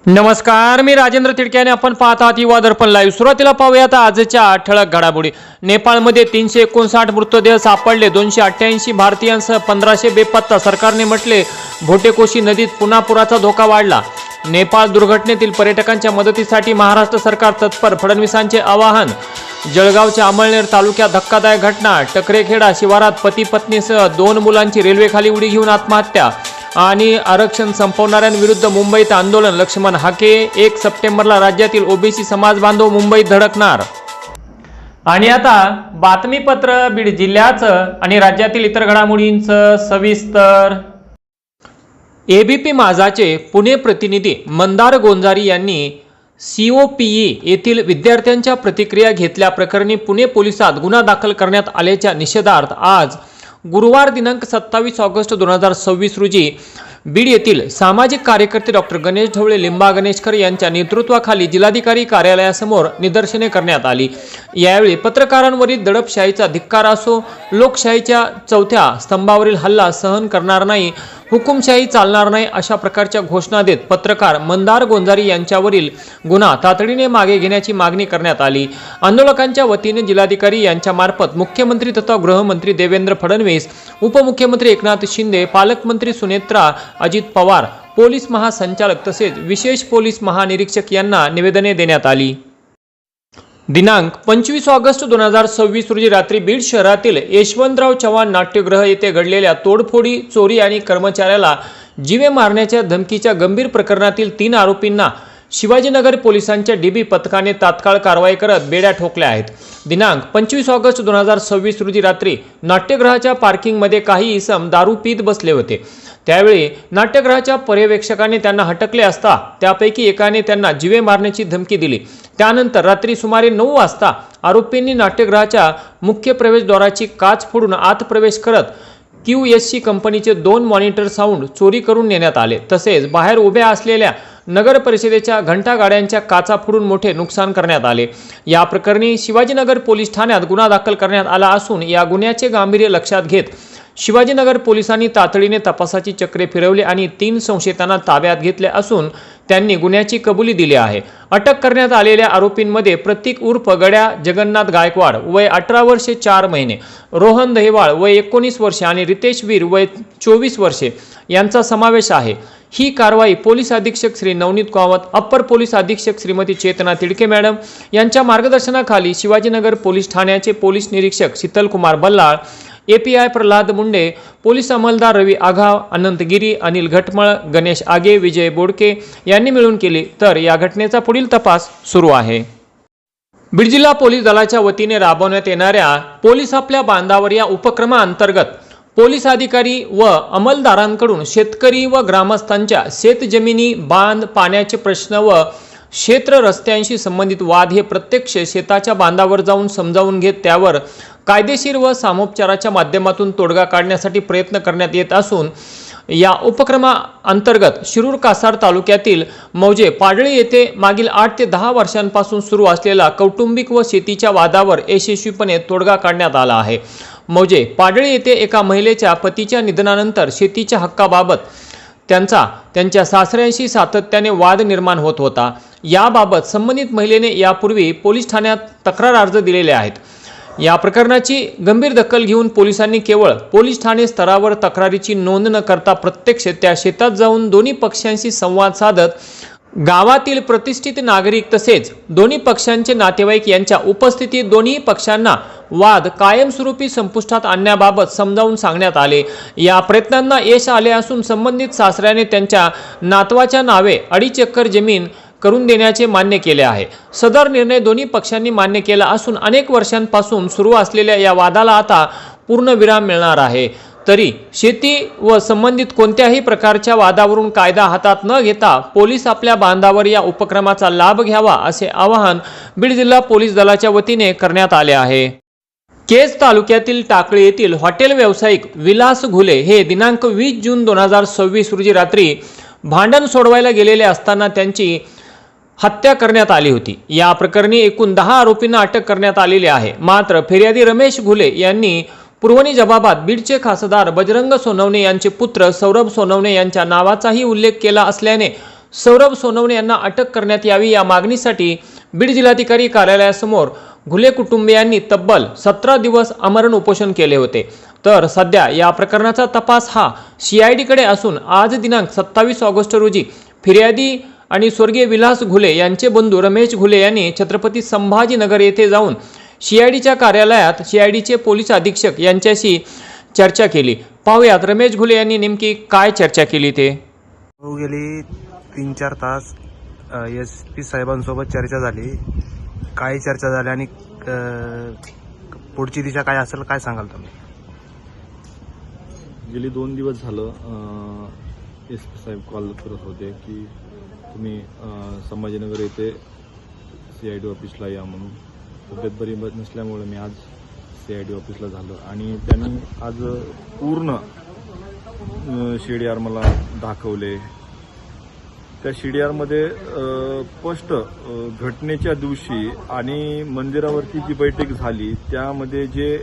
नमस्कार, मी राजेंद्र तिडके आणि आपण पाहत आहात युवा दर्पण लाईव्ह। सुरुवातीला पाहूयात आजच्या ठळक घडामोडी। नेपाळमध्ये 359 मृतदेह सापडले, 288 भारतीयांसह 1500 बेपत्ता। सरकारने म्हटले भोटेकोशी नदीत पुन्हा पुराचा धोका वाढला। नेपाळ दुर्घटनेतील पर्यटकांच्या मदतीसाठी महाराष्ट्र सरकार तत्पर, फडणवीसांचे आवाहन। जळगावच्या अमळनेर तालुक्यात धक्कादायक घटना, टकरेखेडा शिवारात पती पत्नीसह 2 मुलांची रेल्वेखाली उडी घेऊन आत्महत्या। आणि आरक्षण संपवणाऱ्यांविरुद्ध मुंबईत आंदोलन, लक्ष्मण हाके। 1 सप्टेंबरला राज्यातील ओबीसी समाज बांधव मुंबईत धडकणार। आणि आता बातमीपत्र बीड जिल्ह्याचं आणि राज्यातील इतर घडामोडींचं सविस्तर। एबीपी माझाचे पुणे प्रतिनिधी मंदार गोंजारी यांनी COPE येथील विद्यार्थ्यांच्या प्रतिक्रिया घेतल्याप्रकरणी पुणे पोलिसात गुन्हा दाखल करण्यात आल्याच्या निषेधार्थ आज गुरुवार दिनांक 27 ऑगस्ट 2026 रोजी बीड येथील सामाजिक कार्यकर्ते डॉक्टर गणेश ढवळे लिंबा गणेशकर यांच्या नेतृत्वाखाली जिल्हाधिकारी कार्यालयासमोर निदर्शने करण्यात आली। यावेळी पत्रकारांवरील दडपशाहीचा धिक्कार असो, लोकशाहीच्या चौथ्या स्तंभावरील हल्ला सहन करणार नाही, हुकुमशाही चालणार नाही अशा प्रकारच्या घोषणा देत पत्रकार मंदार गोंजारी यांच्यावरील गुन्हा तातडीने मागे घेण्याची मागणी करण्यात आली। आंदोलकांच्या वतीने जिल्हाधिकारी यांच्या मार्फत मुख्यमंत्री तथा गृहमंत्री देवेंद्र फडणवीस, उपमुख्यमंत्री एकनाथ शिंदे, पालकमंत्री सुनेत्रा अजित पवार, पोलीस महासंचालक तसेच विशेष पोलीस महानिरीक्षक यांना निवेदने देण्यात आली। दिनांक 25 ऑगस्ट 2026 रोजी रात्री बीड शहरातील यशवंतराव चव्हाण नाट्यगृह येथे घडलेल्या तोडफोडी, चोरी आणि कर्मचाऱ्याला जीवे मारण्याच्या धमकीच्या गंभीर प्रकरणातील 3 आरोपींना शिवाजीनगर पोलिसांच्या डीबी पथकाने तात्काळ कारवाई करत बेड्या ठोकल्या आहेत। दिनांक 25 ऑगस्ट 2026 रोजी रात्री नाट्यगृहाच्या पार्किंगमध्ये काही इसम दारू पीत बसले होते। त्यावेळी नाट्यगृहाच्या पर्यवेक्षकाने त्यांना हटकले असता त्यापैकी एकाने त्यांना जीवे मारण्याची धमकी दिली। त्यानंतर रात्री सुमारे 9 वाजता आरोपींनी नाट्यगृहाच्या मुख्य प्रवेशद्वाराची काच फोडून आत प्रवेश करत QSC कंपनीचे 2 मॉनिटर साऊंड चोरी करून नेण्यात आले। तसेच बाहेर उभ्या असलेल्या नगर परिषदेच्या घंटा गाड्यांच्या काचा फोडून मोठे नुकसान करण्यात आले। या प्रकरणी शिवाजीनगर पोलीस ठाण्यात गुन्हा दाखल करण्यात आला असून या गुन्ह्याचे गांभीर्य लक्षात घेत शिवाजीनगर पोलिसांनी तातडीने तपासाची चक्रे फिरवली आणि 3 संशयितांना ताब्यात घेतले असून त्यांनी गुन्ह्याची कबुली दिली आहे। अटक करण्यात आलेल्या आरोपींमध्ये प्रतीक उर्फ गड्या जगन्नाथ गायकवाड वय 18 वर्षे 4 महिने, रोहन दहिवाळ वय 19 वर्षे आणि रितेश वीर वय 24 वर्षे यांचा समावेश आहे। ही कारवाई पोलीस अधीक्षक श्री नवनीत कामत, अप्पर पोलीस अधीक्षक श्रीमती चेतना तिडके मॅडम यांच्या मार्गदर्शनाखाली शिवाजीनगर पोलीस ठाण्याचे पोलीस निरीक्षक शीतल कुमार बल्लाळ, API प्रल्हाद मुंडे, पोलीस अंमलदार रवी आघाव, अनंत गिरी, अनिल घटमळ, गणेश आगे, विजय बोडके यांनी मिळून केली। तर या घटनेचा पुढील तपास सुरू आहे। बीड जिल्हा पोलीस दलाच्या वतीने राबवण्यात येणाऱ्या पोलीस आपल्या बांधावर या उपक्रमाअंतर्गत पोलीस अधिकारी व अंमलदारांकडून शेतकरी व ग्रामस्थांच्या शेतजमिनी, बांध, पाण्याचे प्रश्न व क्षेत्र रस्त्यांशी संबंधित वाद हे प्रत्यक्ष शेताच्या बांधावर जाऊन समजावून घेत त्यावर कायदेशीर व सामोपचाराच्या माध्यमातून तोडगा काढण्यासाठी प्रयत्न करण्यात येत असून या उपक्रमाअंतर्गत शिरूर कासार तालुक्यातील मौजे पाडळी येथे मागील 8 ते 10 वर्षांपासून सुरू असलेला कौटुंबिक व शेतीच्या वादावर यशस्वीपणे तोडगा काढण्यात आला आहे। मौजे पाडळी येथे एका महिलेच्या पतीच्या निधनानंतर शेतीच्या हक्काबाबत त्यांच्या सासऱ्यांशी सातत्याने वाद निर्माण होत होता। याबाबत संबंधित महिलेने यापूर्वी पोलीस ठाण्यात तक्रार अर्ज दिलेले आहेत। या प्रकरणाची गंभीर दखल घेऊन पोलिसांनी केवळ पोलीस ठाणे स्तरावर तक्रारीची नोंद न करता प्रत्यक्ष त्या शेतात जाऊन दोन्ही पक्षांशी संवाद साधत गावातील प्रतिष्ठित नागरिक तसेच दोन्ही पक्षांचे नातेवाईक यांच्या उपस्थितीत दोन्ही पक्षांना वाद कायमस्वरूपी संपुष्टात आणण्याबाबत समजावून सांगण्यात आले। या प्रयत्नांना यश आले असून संबंधित सासऱ्याने त्यांच्या नातवाच्या नावे 2.5 एकर जमीन करून देण्याचे मान्य केले आहे। सदर निर्णय दोन्ही पक्षांनी मान्य केला असून अनेक वर्षांपासून सुरू असलेल्या या वादाला आता पूर्णविराम मिळणार आहे। तरी शेती व संबंधित कोणत्याही प्रकारच्या वादावरून कायदा हातात न घेता पोलीस आपल्या बांधावर या उपक्रमाचा लाभ घ्यावा असे आवाहन बीड जिल्हा पोलीस दलाच्या वतीने करण्यात आले आहे। केज तालुक्यातील टाकळी येथील हॉटेल व्यावसायिक विलास घुले हे दिनांक 20 जून 2026 रोजी रात्री भांडण सोडवायला गेलेले असताना त्यांची हत्या करण्यात आली होती। या प्रकरणी एकूण 10 आरोपींना अटक करण्यात आलेली आहे। मात्र फिर्यादी रमेश घुले यांनी पुरवणी जबाबात बीडचे खासदार बजरंग सोनवणे यांचे पुत्र सौरभ सोनवणे यांच्या नावाचाही उल्लेख केला असल्याने सौरभ सोनवणे यांना अटक करण्यात यावी या मागणीसाठी बीड जिल्हाधिकारी कार्यालयासमोर घुले कुटुंबियांनी तब्बल 17 दिवस आमरण उपोषण केले होते। तर सध्या या प्रकरणाचा तपास हा CIDकडे असून आज दिनांक 27 ऑगस्ट रोजी फिर्यादी आणि स्वर्गीय विलास घुले यांचे बंधू रमेश घुले यांनी छत्रपती संभाजीनगर येथे जाऊन CIDच्या कार्यालयात CIDचे पोलीस अधीक्षक यांच्याशी चर्चा केली। पाहुयात रमेश घुले यांनी नेमकी काय चर्चा केली ते। गेली 3-4 तास SP साहेबांसोबत चर्चा झाली। काय चर्चा झाली आणि पुढची दिशा काय असेल काय सांगाल तुम्ही? गेली 2 दिवस झालं SP साहेब कॉल करत होते की तुम्ही संभाजीनगर येथे CID ऑफिसला या म्हणून। तब्येत बरी नसल्यामुळे मी आज CID ऑफिसला झालो आणि त्यांनी आज पूर्ण CDR मला दाखवले। त्या CDRमध्ये स्पष्ट घटनेच्या दिवशी आणि मंदिरावरती जी बैठक झाली त्यामध्ये जे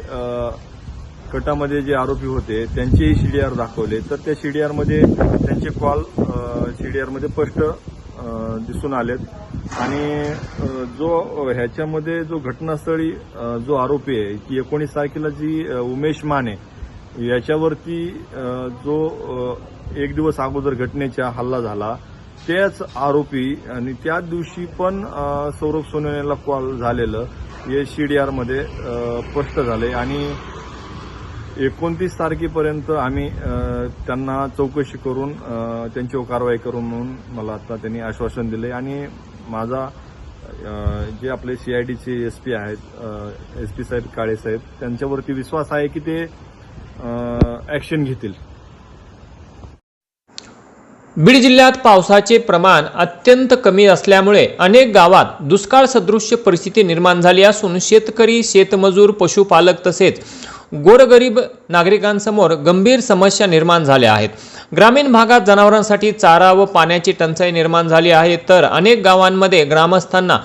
गटामध्ये जे आरोपी होते त्यांचेही CDR दाखवले। तर त्या CDRमध्ये त्यांचे कॉल CDRमध्ये स्पष्ट दिसून आलेत आणि ह्याच्यामध्ये जो घटनास्थळी जो आरोपी आहे की 19 तारखेला जी उमेश माने याच्यावरती जो 1 दिवस अगोदर घटनेचा हल्ला झाला त्याच आरोपी आणि त्याच दिवशी पण सौरभ सोनवणेला कॉल झालेलं हे CDRमध्ये स्पष्ट झाले आणि 29 तारखेपर्यंत आम्ही त्यांना चौकशी करून त्यांच्यावर कारवाई करून म्हणून मला आता त्यांनी आश्वासन दिले आणि माझा जे आपले CIDचे SP आहेत SP साहेब काळे साहेब त्यांच्यावरती विश्वास आहे की ते ॲक्शन घेतील। बीड जिल्ह्यात पावसाचे प्रमाण अत्यंत कमी असल्यामुळे अनेक गावात दुष्काळ सदृश्य परिस्थिती निर्माण झाली असून शेतकरी, शेतमजूर, पशुपालक तसेच गोरगरीब नागरिकांसमोर गंभीर समस्या निर्माण झाल्या आहेत। ग्रामीण भागात जनावरांसाठी चारा व पाण्याची टंचाई निर्माण झाली आहे तर अनेक गावांमध्ये ग्रामस्थांना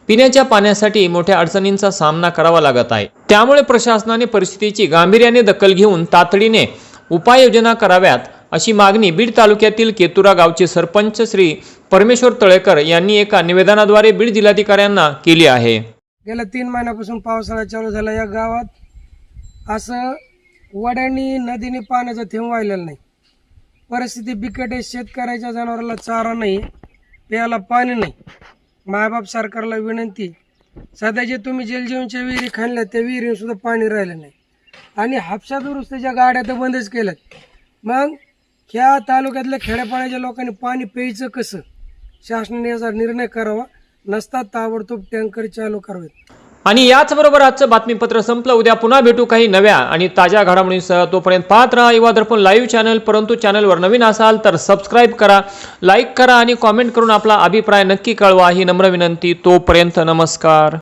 पिण्याच्या पाण्यासाठी मोठ्या अडचणींचा सामना करावा लागत आहे। त्यामुळे प्रशासनाने परिस्थितीची गांभीर्याने दखल घेऊन तातडीने उपाययोजना कराव्यात अशी मागणी बीड तालुक्यातील केतुरा गावचे सरपंच श्री परमेश्वर तळेकर यांनी एका निवेदनाद्वारे बीड जिल्हाधिकाऱ्यांना केली आहे। गेल्या 3 महिन्यापासून पावसाळा चालू झाला। या गावात असं वड्यानी नदीने पाण्याचा थेंब वाहिलेला नाही। परिस्थिती बिकट आहे। शेतकऱ्याच्या जनावराला चारा नाही, प्यायला पाणी नाही। मायबाप सरकारला विनंती, सध्या जे तुम्ही जलजीवनच्या विहिरी खाणल्या त्या विहिरी सुद्धा पाणी राहिलं नाही आणि हापसा दुरुस्तीच्या गाड्या तर बंदच केल्यात। मग ह्या तालुक्यातल्या खेड्यापाड्याच्या लोकांनी पाणी प्यायचं कसं? शासनाने याचा निर्णय करावा, नसता ताबडतोब टँकर चालू करावेत। आणि याचबरोबर आजचं बातमीपत्र संपलं। उद्या पुन्हा भेटू काही नव्या आणि ताज्या घडामोडींसह। तोपर्यंत पाहत राहा युवा दर्पण लाईव्ह चॅनल। परंतु चॅनलवर नवीन असाल तर सबस्क्राईब करा, लाईक करा आणि कॉमेंट करून आपला अभिप्राय नक्की कळवा ही नम्र विनंती। तोपर्यंत नमस्कार।